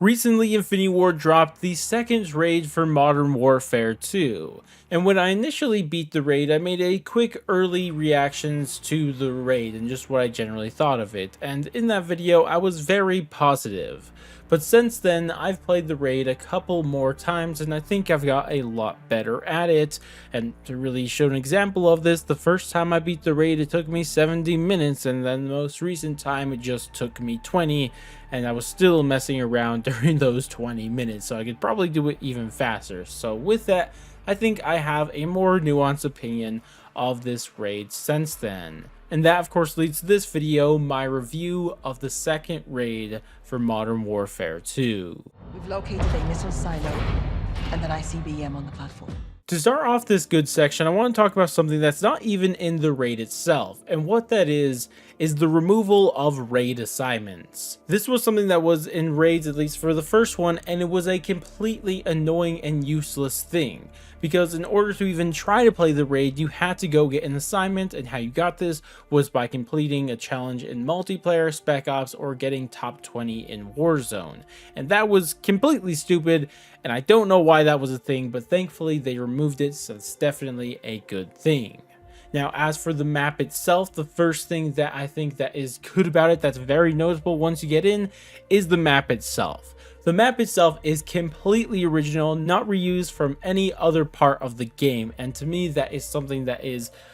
Recently, Infinity Ward dropped the second raid for Modern Warfare 2, and when I initially beat the raid, I made a quick early reactions to the raid and just what I generally thought of it, and in that video I was very positive. But since then, I've played the raid a couple more times and I think I've got a lot better at it, and to really show an example of this, the first time I beat the raid it took me 70 minutes, and then the most recent time it just took me 20, and I was still messing around during those 20 minutes, so I could probably do it even faster. So with that, I think I have a more nuanced opinion of this raid since then. And that of course leads to this video, my review of the second raid for Modern Warfare 2. We've located a missile silo and an ICBM on the platform. To start off this good section, I want to talk about something that's not even in the raid itself, and what that is the removal of raid assignments. This was something that was in raids, at least for the first one, and it was a completely annoying and useless thing, because in order to even try to play the raid, you had to go get an assignment, and how you got this was by completing a challenge in multiplayer, Spec Ops, or getting top 20 in Warzone, and that was completely stupid, and I don't know why that was a thing, but thankfully they removed it, so it's definitely a good thing. Now, as for the map itself, the first thing that I think that is good about it, that's very noticeable once you get in, is the map itself. The map itself is completely original, not reused from any other part of the game, and to me that is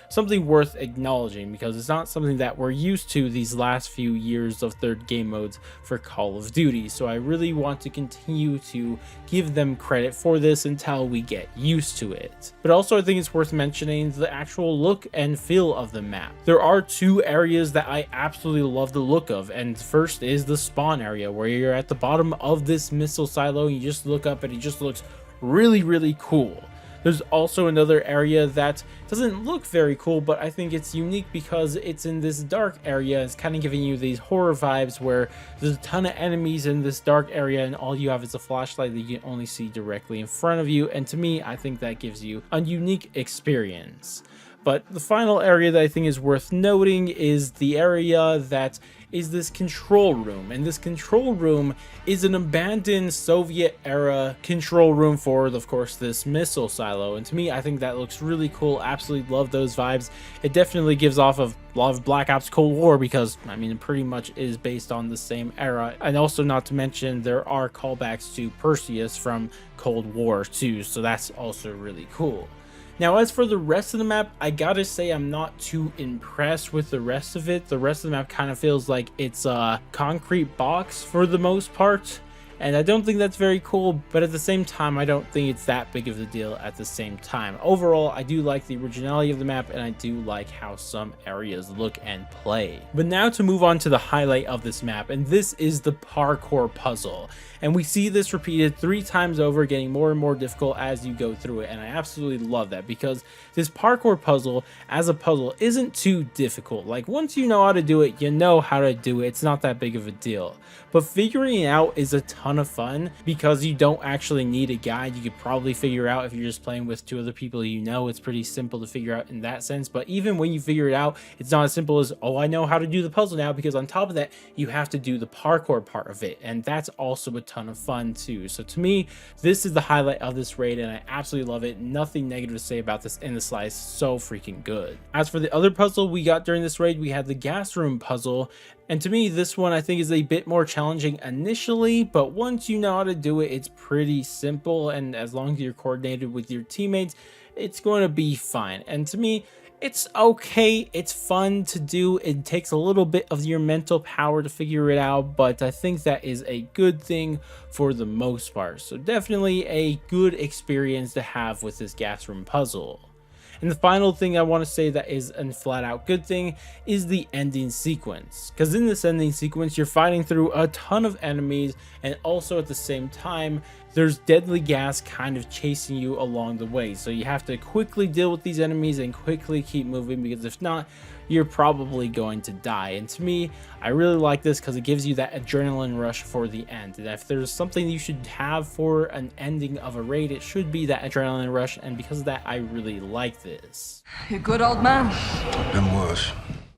something worth acknowledging, because it's not something that we're used to these last few years of third game modes for Call of Duty, so I really want to continue to give them credit for this until we get used to it. But also I think it's worth mentioning the actual look and feel of the map. There are two areas that I absolutely love the look of, and first is the spawn area, where you're at the bottom of this missile silo and you just look up and it just looks really cool. There's also another area that doesn't look very cool, but I think it's unique because it's in this dark area. It's kind of giving you these horror vibes where there's a ton of enemies in this dark area and all you have is a flashlight that you can only see directly in front of you, and to me I think that gives you a unique experience. But the final area that I think is worth noting is the area that is this control room, and this control room is an abandoned Soviet era control room for, of course, this missile silo, and to me I think that looks really cool. Absolutely love those vibes. It definitely gives off of a lot of Black Ops Cold War, because I mean it pretty much is based on the same era, and also not to mention there are callbacks to Perseus from Cold War too, so that's also really cool. Now, as for the rest of the map, I gotta say I'm not too impressed with the rest of it. The rest of the map kind of feels like it's a concrete box for the most part, and I don't think that's very cool, but at the same time I don't think it's that big of a deal at the same time. Overall, I do like the originality of the map, and I do like how some areas look and play. But now to move on to the highlight of this map, and this is the parkour puzzle. And we see this repeated 3 times over, getting more and more difficult as you go through it, and I absolutely love that, because this parkour puzzle as a puzzle isn't too difficult. Like, once you know how to do it, you know how to do it. It's not that big of a deal. But figuring it out is a ton of fun, because you don't actually need a guide. You could probably figure out if you're just playing with 2 other people you know. It's pretty simple to figure out in that sense, but even when you figure it out, it's not as simple as, oh, I know how to do the puzzle now, because on top of that you have to do the parkour part of it, and that's also a ton of fun too. So to me, this is the highlight of this raid, and I absolutely love it. Nothing negative to say about this in the slice. So freaking good. As for the other puzzle we got during this raid, we had the gas room puzzle, and to me this one I think is a bit more challenging initially, but once you know how to do it, it's pretty simple, and as long as you're coordinated with your teammates, it's going to be fine. And to me, it's okay, it's fun to do. It takes a little bit of your mental power to figure it out, but I think that is a good thing for the most part. So definitely a good experience to have with this gas room puzzle. And the final thing I want to say that is a flat out good thing is the ending sequence, because in this ending sequence you're fighting through a ton of enemies, and also at the same time there's deadly gas kind of chasing you along the way, so you have to quickly deal with these enemies and quickly keep moving, because if not, you're probably going to die. And to me, I really like this because it gives you that adrenaline rush for the end, and if there's something you should have for an ending of a raid, it should be that adrenaline rush, and because of that I really like this. You good, old man? Them worse.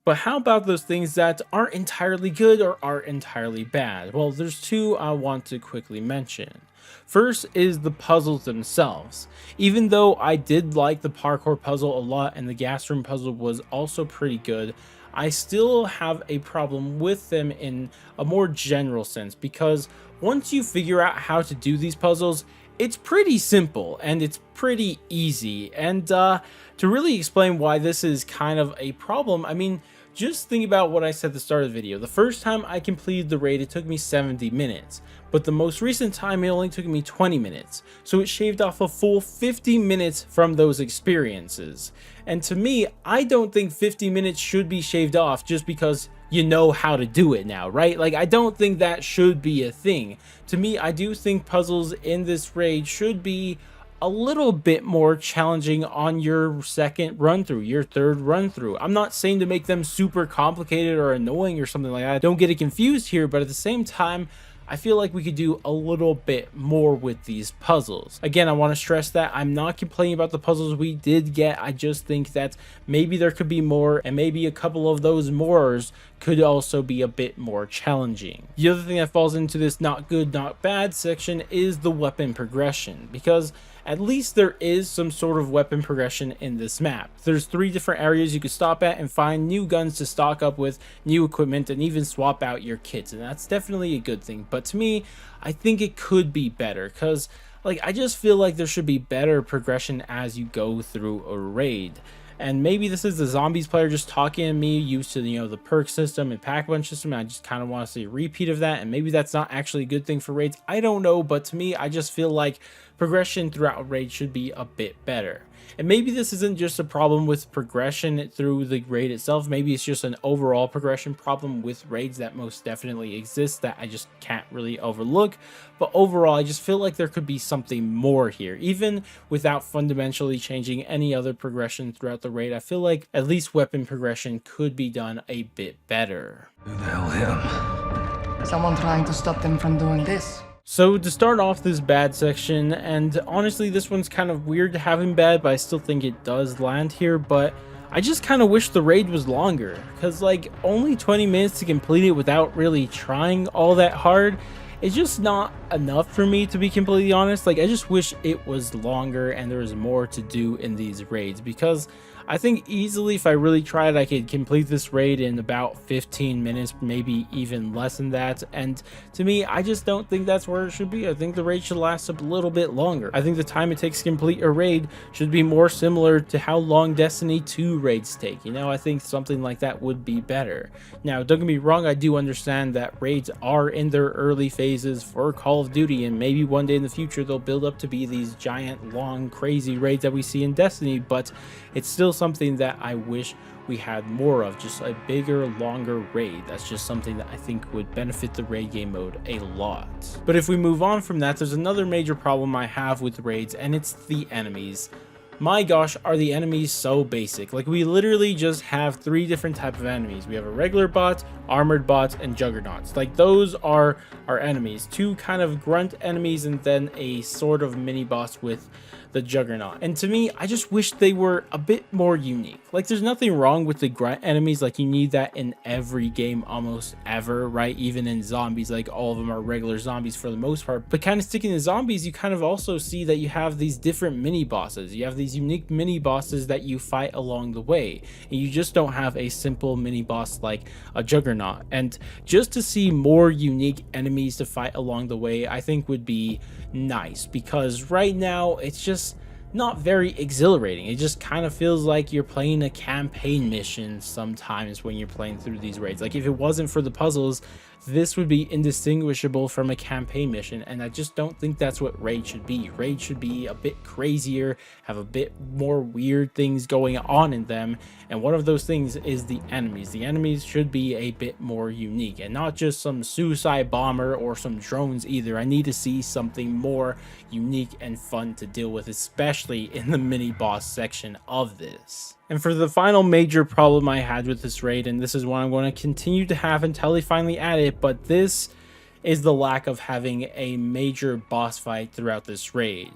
But how about those things that aren't entirely good or aren't entirely bad? Well, there's two I want to quickly mention. First is the puzzles themselves. Even though I did like the parkour puzzle a lot and the gas room puzzle was also pretty good, I still have a problem with them in a more general sense, because once you figure out how to do these puzzles, it's pretty simple and it's pretty easy. And to really explain why this is kind of a problem, I mean, just think about what I said at the start of the video. The first time I completed the raid, it took me 70 minutes, but the most recent time it only took me 20 minutes. So it shaved off a full 50 minutes from those experiences. And to me, I don't think 50 minutes should be shaved off just because you know how to do it now, right? Like, I don't think that should be a thing. To me, I do think puzzles in this raid should be a little bit more challenging on your second run through, your third run through. I'm not saying to make them super complicated or annoying or something like that. Don't get it confused here, but at the same time, I feel like we could do a little bit more with these puzzles. Again, I want to stress that I'm not complaining about the puzzles we did get. I just think that maybe there could be more, and maybe a couple of those mores could also be a bit more challenging. The other thing that falls into this not good, not bad section is the weapon progression, because at least there is some sort of weapon progression in this map. There's 3 different areas you could stop at and find new guns to stock up with, new equipment, and even swap out your kits, and that's definitely a good thing. But to me, I think it could be better, because like, I just feel like there should be better progression as you go through a raid. And maybe this is the zombies player just talking to me, used to, you know, the perk system and pack punch system, and I just kind of want to see a repeat of that. And maybe that's not actually a good thing for raids, I don't know. But to me, I just feel like progression throughout raid should be a bit better. And maybe this isn't just a problem with progression through the raid itself. Maybe it's just an overall progression problem with raids that most definitely exists that I just can't really overlook. But overall, I just feel like there could be something more here. Even without fundamentally changing any other progression throughout the raid, I feel like at least weapon progression could be done a bit better. Who the hell him? Someone trying to stop them from doing this. So to start off this bad section, and honestly this one's kind of weird to have him bad, but I still think it does land here, but I just kind of wish the raid was longer, because like only 20 minutes to complete it without really trying all that hard is just not enough for me, to be completely honest. Like, I just wish it was longer and there was more to do in these raids, because I think easily if I really tried, I could complete this raid in about 15 minutes, maybe even less than that. And to me, I just don't think that's where it should be. I think the raid should last a little bit longer. I think the time it takes to complete a raid should be more similar to how long Destiny 2 raids take. You know, I think something like that would be better. Now, don't get me wrong, I do understand that raids are in their early phases for Call of Duty, and maybe one day in the future they'll build up to be these giant, long, crazy raids that we see in Destiny, but it's still something that I wish we had more of, just a bigger, longer raid. That's just something that I think would benefit the raid game mode a lot. But if we move on from that, there's another major problem I have with raids, and it's the enemies. My gosh, are the enemies so basic. Like, we literally just have 3 different types of enemies. We have a regular bot, armored bots, and juggernauts. Like, those are our enemies. 2 kind of grunt enemies, and then a sort of mini boss with the juggernaut. And to me, I just wish they were a bit more unique. Like, there's nothing wrong with the grunt enemies. Like, you need that in every game almost ever, right? Even in zombies, like, all of them are regular zombies for the most part. But kind of sticking to zombies, you kind of also see that you have these different mini bosses. You have these unique mini bosses that you fight along the way, and you just don't have a simple mini boss like a juggernaut. And just to see more unique enemies to fight along the way, I think would be nice, because right now it's just not very exhilarating. It just kind of feels like you're playing a campaign mission sometimes when you're playing through these raids. Like, if it wasn't for the puzzles, this would be indistinguishable from a campaign mission, and I just don't think that's what raid should be. Raid should be a bit crazier, have a bit more weird things going on in them, and one of those things is the enemies. The enemies should be a bit more unique, and not just some suicide bomber or some drones either. I need to see something more unique and fun to deal with, especially in the mini boss section of this. And for the final major problem I had with this raid, and this is one I'm going to continue to have until they finally add it, but this is the lack of having a major boss fight throughout this raid.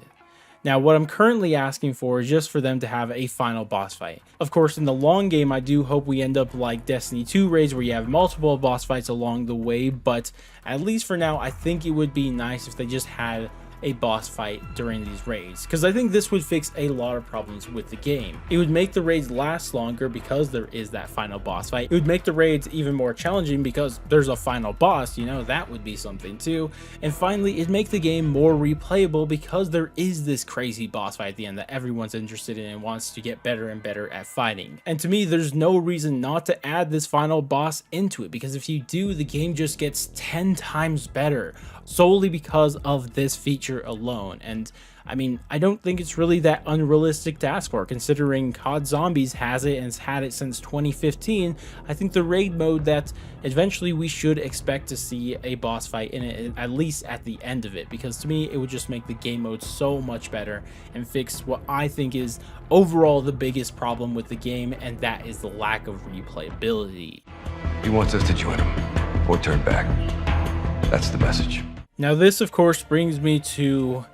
Now, what I'm currently asking for is just for them to have a final boss fight. Of course, in the long game, I do hope we end up like Destiny 2 raids where you have multiple boss fights along the way, but at least for now, I think it would be nice if they just had a boss fight during these raids, because I think this would fix a lot of problems with the game. It would make the raids last longer because there is that final boss fight. It would make the raids even more challenging because there's a final boss, you know, that would be something too. And finally, it'd make the game more replayable because there is this crazy boss fight at the end that everyone's interested in and wants to get better and better at fighting. And to me, there's no reason not to add this final boss into it, because if you do, the game just gets 10 times better solely because of this feature alone. And I mean, I don't think it's really that unrealistic to ask for, considering COD Zombies has it and has had it since 2015. I think the raid mode that eventually we should expect to see a boss fight in it, at least at the end of it, because to me, it would just make the game mode so much better and fix what I think is overall the biggest problem with the game, and that is the lack of replayability. He wants us to join him or turn back. That's the message. Now, this of course brings me to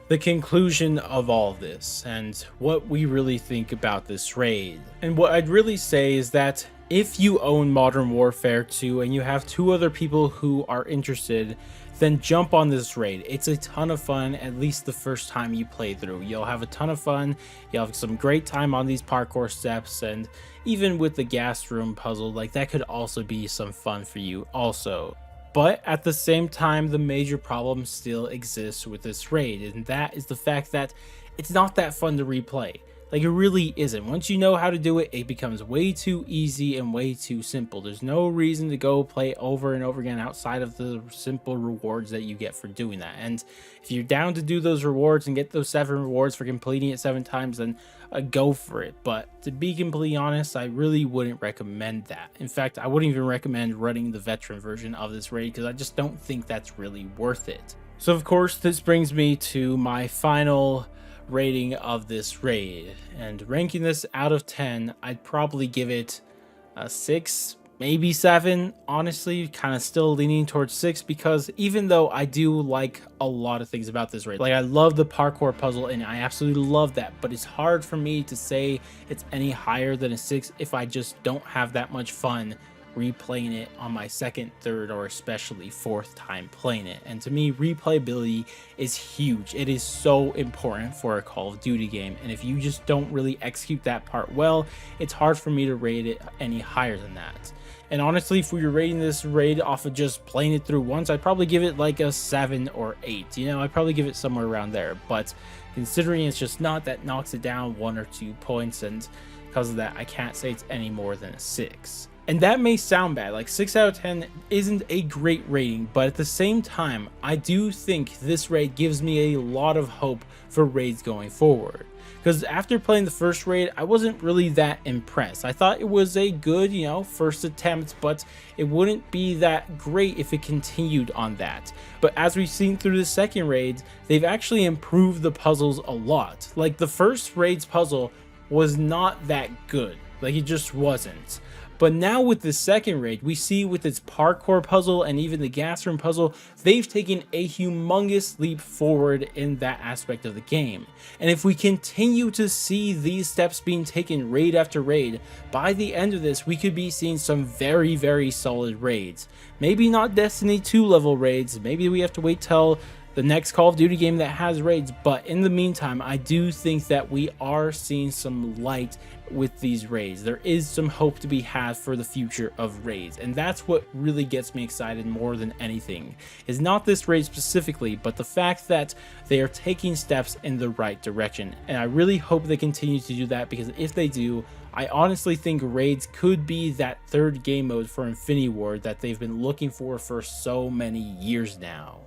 the conclusion of all of this and what we really think about this raid. And what I'd really say is that if you own Modern Warfare 2 and you have 2 other people who are interested, then jump on this raid. It's a ton of fun, at least the first time you play through. You'll have a ton of fun, you'll have some great time on these parkour steps, and even with the gas room puzzle, like that could also be some fun for you also. But at the same time, the major problem still exists with this raid, and that is the fact that it's not that fun to replay. Like, it really isn't. Once you know how to do it, it becomes way too easy and way too simple. There's no reason to go play over and over again outside of the simple rewards that you get for doing that. And if you're down to do those rewards and get those 7 rewards for completing it 7 times, then go for it. But to be completely honest, I really wouldn't recommend that. In fact, I wouldn't even recommend running the veteran version of this raid because I just don't think that's really worth it. So of course, this brings me to my final rating of this raid, and ranking this out of 10, I'd probably give it a 6, maybe 7. Honestly, kind of still leaning towards 6, because even though I do like a lot of things about this raid, like I love the parkour puzzle and I absolutely love that, but it's hard for me to say it's any higher than a 6 if I just don't have that much fun replaying it on my 2nd, 3rd, or especially 4th time playing it. And to me, replayability is huge. It is so important for a Call of Duty game, and if you just don't really execute that part well, it's hard for me to rate it any higher than that. And honestly, if we were rating this raid off of just playing it through once, I'd probably give it like a 7 or 8. You know, I'd probably give it somewhere around there. But considering it's just not, that knocks it down 1 or 2 points, and because of that, I can't say it's any more than a 6. And that may sound bad, like 6 out of 10 isn't a great rating, but at the same time, I do think this raid gives me a lot of hope for raids going forward. Because after playing the first raid, I wasn't really that impressed. I thought it was a good, you know, first attempt, but it wouldn't be that great if it continued on that. But as we've seen through the second raid, they've actually improved the puzzles a lot. Like the first raid's puzzle was not that good, like it just wasn't. But now with the second raid, we see with its parkour puzzle and even the gas room puzzle, they've taken a humongous leap forward in that aspect of the game. And if we continue to see these steps being taken raid after raid, by the end of this, we could be seeing some very, very solid raids. Maybe not Destiny 2 level raids, maybe we have to wait till the next Call of Duty game that has raids, but in the meantime, I do think that we are seeing some light with these raids. There is some hope to be had for the future of raids, and that's what really gets me excited more than anything, is not this raid specifically, but the fact that they are taking steps in the right direction. And I really hope they continue to do that, because if they do, I honestly think raids could be that 3rd game mode for Infinity Ward that they've been looking for so many years now.